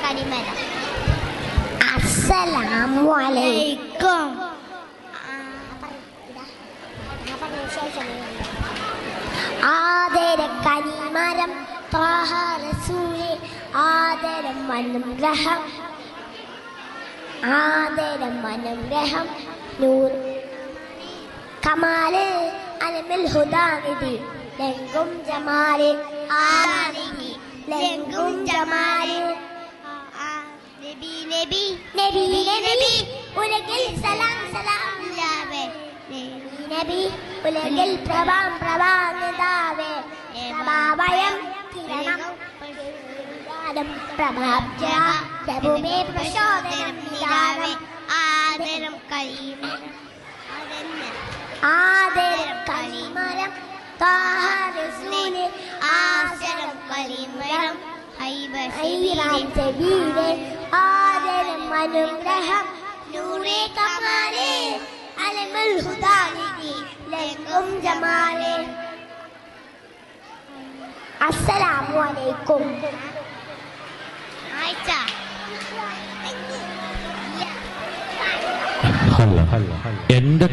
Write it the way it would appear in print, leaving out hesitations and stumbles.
കനിമരം. അസ്സലാമു അലൈക്കും. ആദര കനിമരം ത്വാഹ റസൂലേ ആദരം അനുഗ്രഹം ആദരം അനുഗ്രഹം നൂർ കമാല് അലമിൽ ഹുദാനിധി ലംഘും ജമാല് ആനിധി ലംഘും ജമാല് നബി നബി നബി നബി ഉലകിൽ സലാം സലാം ലാവേ നബി ഉലകിൽ പ്രഭാം പ്രഭാനിതാവേ പ്രഭാവയം കിരണം പ്രഭാബ്ജ പ്രഭുമേ പ്രചോദനം നിദാനം ആദരം കരീമരം ആദരം കരീമരം ത്വാഹ റസൂലേ ആദരം കരീമരം ഹൈറാം സബീലേ ആദരം അനുഗ്രഹം നൂറേ കമാലേ അലമുൽ ഹുദാനിധി ലംഘും ജമാലേ. അസ്സലാമു അലൈക്കും. എന്റെ